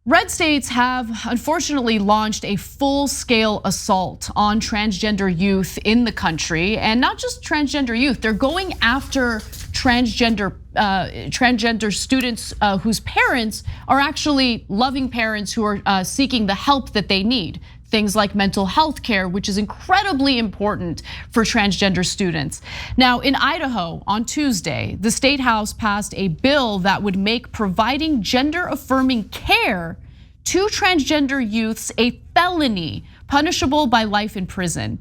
Red states have unfortunately launched a full-scale assault on transgender youth in the country, and not just transgender youth. They're going after transgender students whose parents are actually loving parents who are seeking the help that they need. Things like mental health care, which is incredibly important for transgender students. Now, in Idaho on Tuesday, the state house passed a bill that would make providing gender-affirming care to transgender youths a felony, punishable by life in prison.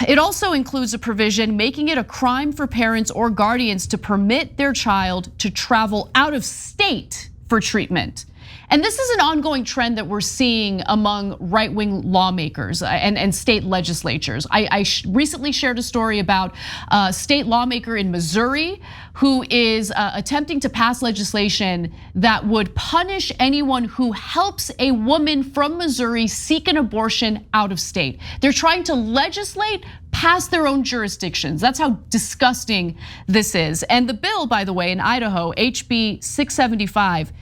It also includes a provision making it a crime for parents or guardians to permit their child to travel out of state for treatment. And this is an ongoing trend that we're seeing among right-wing lawmakers and state legislatures. I recently shared a story about a state lawmaker in Missouri who is attempting to pass legislation that would punish anyone who helps a woman from Missouri seek an abortion out of state. They're trying to legislate past their own jurisdictions. That's how disgusting this is. And the bill, by the way, in Idaho, HB 675,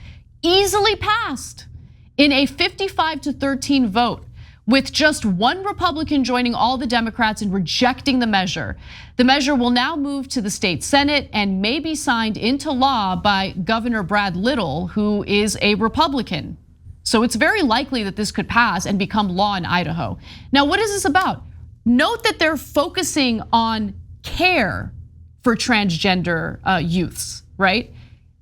easily passed in a 55-13 vote, with just one Republican joining all the Democrats in rejecting the measure. The measure will now move to the state Senate and may be signed into law by Governor Brad Little, who is a Republican. So it's very likely that this could pass and become law in Idaho. Now, what is this about? Note that they're focusing on care for transgender youths, right?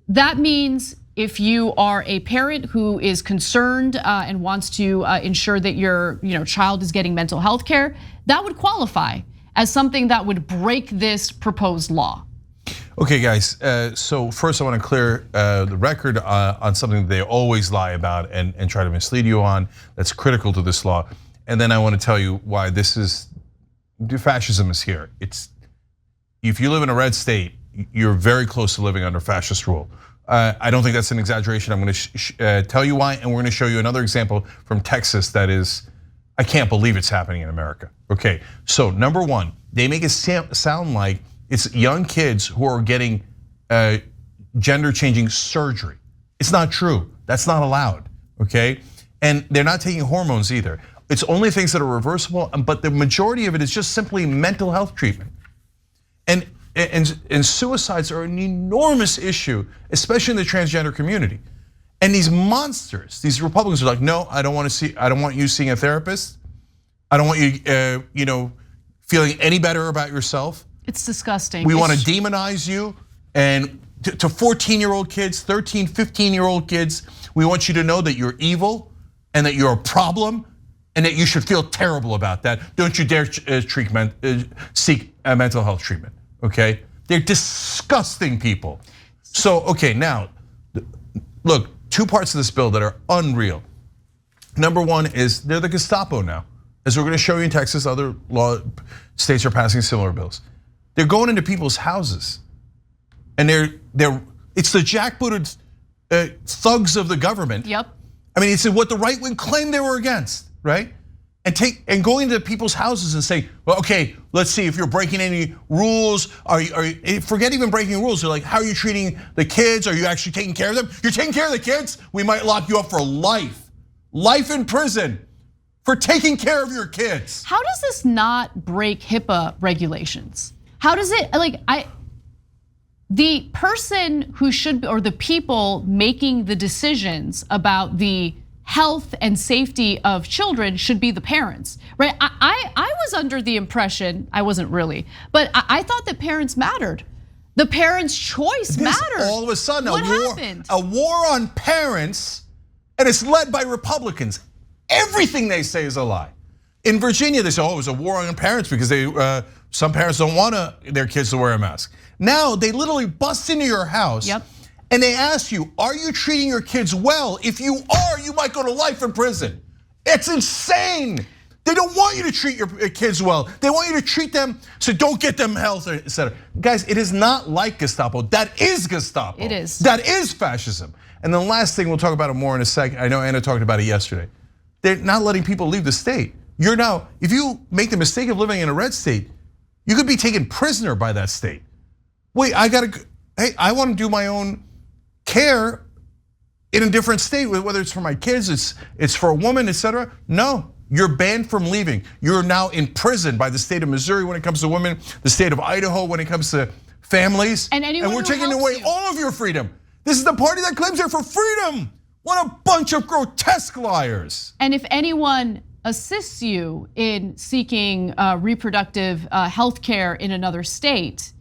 That means if you are a parent who is concerned and wants to ensure that your child is getting mental health care, that would qualify as something that would break this proposed law. Okay, guys, so first I want to clear the record on something that they always lie about and try to mislead you on that's critical to this law. And then I want to tell you why fascism is here. If you live in a red state, you're very close to living under fascist rule. I don't think that's an exaggeration. I'm going to tell you why, and we're going to show you another example from Texas that is, I can't believe it's happening in America. Okay, so number one, they make it sound like it's young kids who are getting gender changing surgery. It's not true. That's not allowed, okay? And they're not taking hormones either. It's only things that are reversible, but the majority of it is just simply mental health treatment. And suicides are an enormous issue, especially in the transgender community. And these monsters, these Republicans are like, no, I don't want you seeing a therapist. I don't want you, feeling any better about yourself. It's disgusting. We want to demonize you, and to 14-year-old kids, 13, 15-year-old kids, we want you to know that you're evil and that you're a problem and that you should feel terrible about that. Don't you dare seek mental health treatment. Okay, they're disgusting people. So, okay, now, look, two parts of this bill that are unreal. Number one is they're the Gestapo now. As we're gonna show you in Texas, other states are passing similar bills. They're going into people's houses, and it's the jackbooted thugs of the government. Yep. I mean, it's what the right wing claimed they were against, right? And going into people's houses and say, well, okay, let's see if you're breaking any rules. Forget even breaking rules. They're like, how are you treating the kids? Are you actually taking care of them? You're taking care of the kids? We might lock you up for life. Life in prison for taking care of your kids. How does this not break HIPAA regulations? How does it, the person who should, or the people making the decisions about the health and safety of children should be the parents, right? I was under the impression, I wasn't really, but I thought that parents mattered. The parents' choice mattered. All of a sudden, what happened? A war on parents, and it's led by Republicans. Everything they say is a lie. In Virginia, they say, oh, it was a war on parents because some parents don't want their kids to wear a mask. Now, they literally bust into your house. Yep. And they ask you, are you treating your kids well? If you are, you might go to life in prison. It's insane. They don't want you to treat your kids well. They want you to treat them so don't get them health, etc. Guys, it is not like Gestapo. That is Gestapo. It is. That is fascism. And the last thing, we'll talk about it more in a second. I know Anna talked about it yesterday. They're not letting people leave the state. If you make the mistake of living in a red state, you could be taken prisoner by that state. Wait, I want to do my own care. in a different state, whether it's for my kids, it's for a woman, etc. No, you're banned from leaving. You're now imprisoned by the state of Missouri when it comes to women, the state of Idaho when it comes to families, and we're taking away all of your freedom. This is the party that claims they're for freedom. What a bunch of grotesque liars. And if anyone assists you in seeking reproductive health care in another state,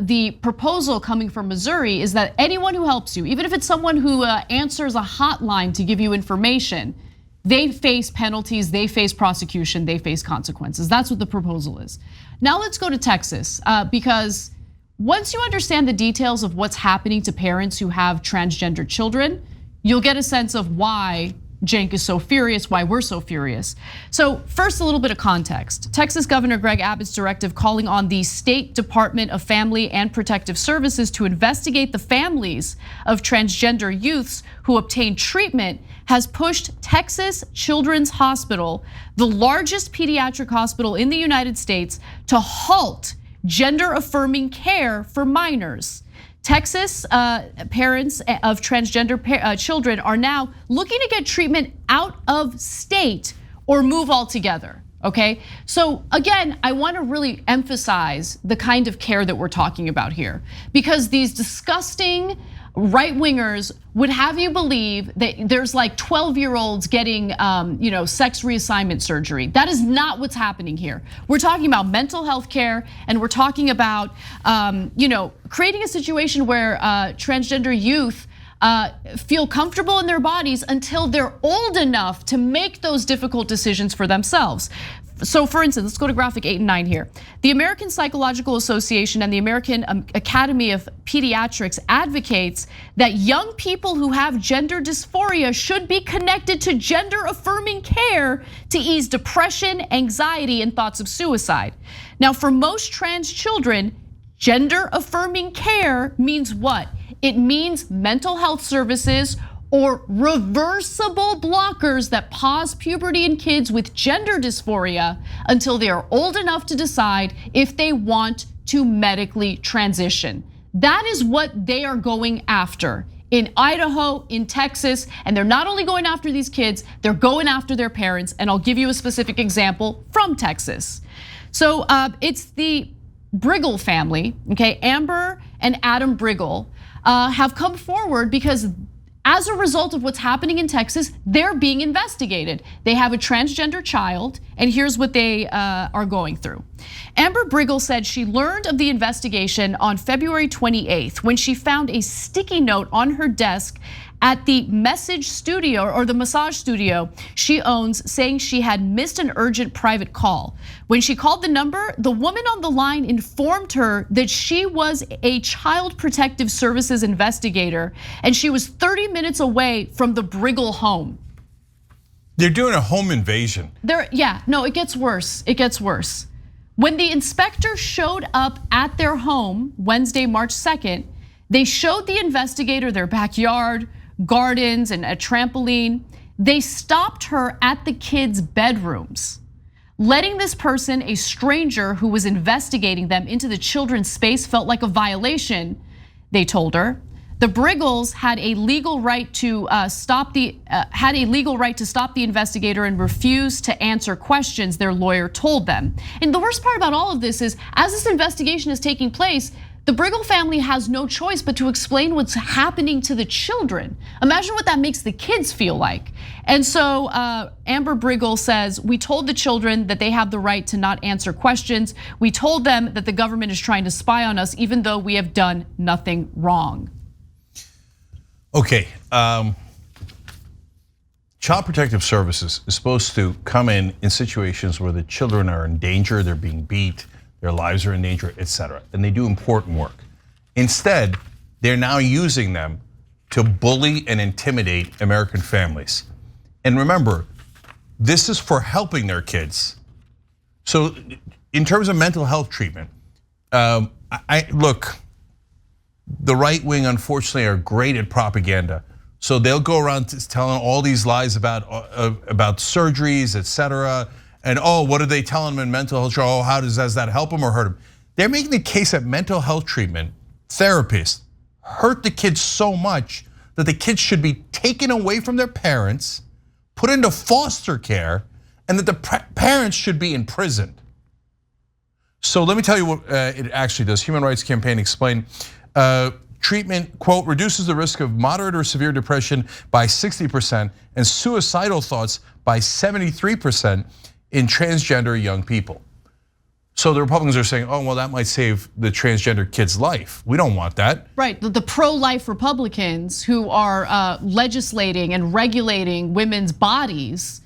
the proposal coming from Missouri is that anyone who helps you, even if it's someone who answers a hotline to give you information, they face penalties, they face prosecution, they face consequences. That's what the proposal is. Now let's go to Texas, because once you understand the details of what's happening to parents who have transgender children, you'll get a sense of why Cenk is so furious, why we're so furious. So first, a little bit of context. Texas Governor Greg Abbott's directive calling on the State Department of Family and Protective Services to investigate the families of transgender youths who obtain treatment has pushed Texas Children's Hospital, the largest pediatric hospital in the United States, to halt gender-affirming care for minors. Texas parents of transgender children are now looking to get treatment out of state or move altogether, okay? So again, I wanna really emphasize the kind of care that we're talking about here, because these disgusting right-wingers would have you believe that there's like 12-year-olds getting sex reassignment surgery. That is not what's happening here. We're talking about mental health care, and we're talking about creating a situation where transgender youth feel comfortable in their bodies until they're old enough to make those difficult decisions for themselves. So for instance, let's go to graphic 8 and 9 here. The American Psychological Association and the American Academy of Pediatrics advocates that young people who have gender dysphoria should be connected to gender-affirming care to ease depression, anxiety, and thoughts of suicide. Now, for most trans children, gender-affirming care means what? It means mental health services or reversible blockers that pause puberty in kids with gender dysphoria until they are old enough to decide if they want to medically transition. That is what they are going after in Idaho, in Texas, and they're not only going after these kids, they're going after their parents, and I'll give you a specific example from Texas. So it's the Briggle family, okay? Amber and Adam Briggle have come forward because as a result of what's happening in Texas, they're being investigated. They have a transgender child, and here's what they are going through. Amber Briggle said she learned of the investigation on February 28th when she found a sticky note on her desk at the massage studio she owns, saying she had missed an urgent private call. When she called the number, the woman on the line informed her that she was a Child Protective Services investigator and she was 30 minutes away from the Briggle home. They're doing a home invasion. It gets worse, it gets worse. When the inspector showed up at their home Wednesday, March 2nd, they showed the investigator their backyard, gardens, and a trampoline. They stopped her at the kids' bedrooms. Letting this person, a stranger who was investigating them, into the children's space felt like a violation, they told her. The Briggles had a legal right to stop the investigator and refused to answer questions, their lawyer told them. And the worst part about all of this is, as this investigation is taking place, the Briggle family has no choice but to explain what's happening to the children. Imagine what that makes the kids feel like. And so Amber Briggle says, we told the children that they have the right to not answer questions. We told them that the government is trying to spy on us even though we have done nothing wrong. Okay, Child Protective Services is supposed to come in situations where the children are in danger, they're being beat, their lives are in danger, etc. And they do important work. Instead, they're now using them to bully and intimidate American families. And remember, this is for helping their kids. So in terms of mental health treatment, look, the right wing unfortunately are great at propaganda. So they'll go around telling all these lies about surgeries, etc. And what are they telling them in mental health? How does that help them or hurt them? They're making the case that mental health treatment, therapists, hurt the kids so much that the kids should be taken away from their parents, put into foster care, and that the parents should be imprisoned. So let me tell you what it actually does. Human Rights Campaign explained, treatment, quote, reduces the risk of moderate or severe depression by 60% and suicidal thoughts by 73% in transgender young people. So the Republicans are saying, oh, well, that might save the transgender kid's life. We don't want that. Right, the pro-life Republicans who are legislating and regulating women's bodies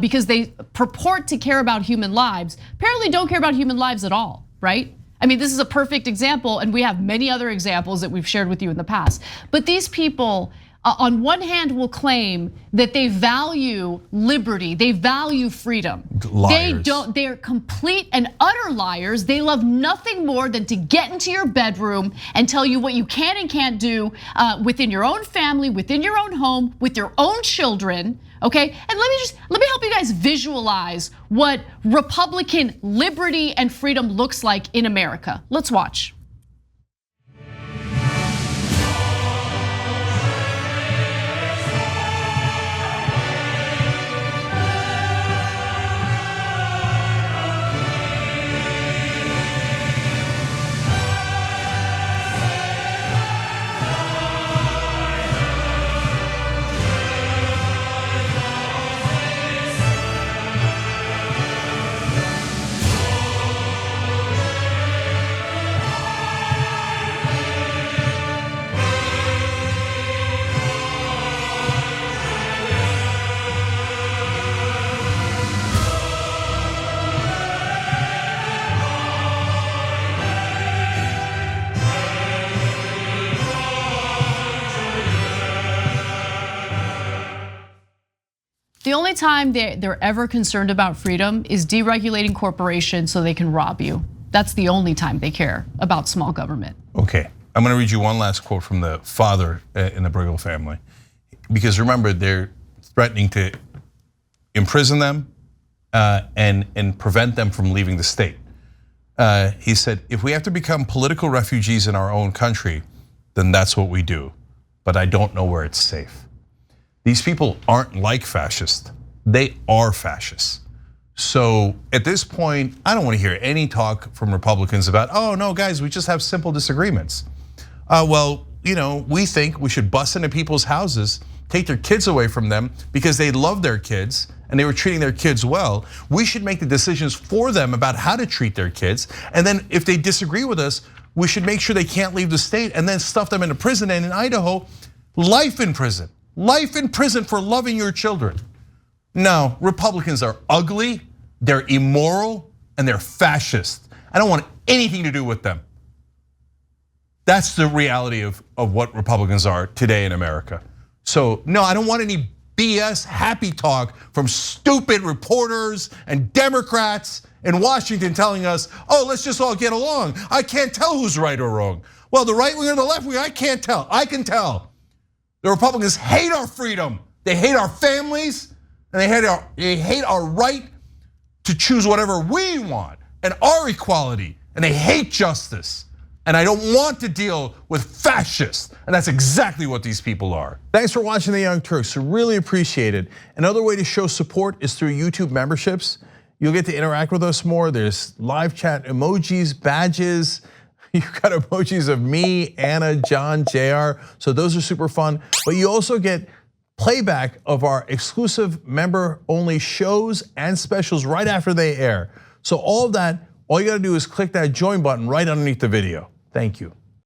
because they purport to care about human lives, apparently don't care about human lives at all, right? I mean, this is a perfect example, and we have many other examples that we've shared with you in the past. But these people, on one hand, will claim that they value liberty, they value freedom. Liars. They don't, they're complete and utter liars. They love nothing more than to get into your bedroom and tell you what you can and can't do within your own family, within your own home, with your own children. Okay, and let me help you guys visualize what Republican liberty and freedom looks like in America. Let's watch. The only time they're ever concerned about freedom is deregulating corporations so they can rob you. That's the only time they care about small government. Okay, I'm gonna read you one last quote from the father in the Brigham family. Because remember, they're threatening to imprison them and prevent them from leaving the state. He said, if we have to become political refugees in our own country, then that's what we do. But I don't know where it's safe. These people aren't like fascists, they are fascists. So at this point, I don't want to hear any talk from Republicans about, oh no guys, we just have simple disagreements. Well, we think we should bust into people's houses, take their kids away from them because they love their kids and they were treating their kids well. We should make the decisions for them about how to treat their kids. And then if they disagree with us, we should make sure they can't leave the state and then stuff them into prison. And in Idaho, life in prison. Life in prison for loving your children. No, Republicans are ugly, they're immoral, and they're fascist. I don't want anything to do with them. That's the reality of what Republicans are today in America. So no, I don't want any BS happy talk from stupid reporters and Democrats in Washington telling us, oh, let's just all get along. I can't tell who's right or wrong. Well, the right wing or the left wing, I can't tell, I can tell. The Republicans hate our freedom, they hate our families, and they hate our right to choose whatever we want and our equality, and they hate justice. And I don't want to deal with fascists, and that's exactly what these people are. Thanks for watching The Young Turks, really appreciate it. Another way to show support is through YouTube memberships. You'll get to interact with us more. There's live chat emojis, badges. You've got emojis of me, Anna, John, JR, so those are super fun. But you also get playback of our exclusive member-only shows and specials right after they air. So all of that, all you gotta do is click that join button right underneath the video. Thank you.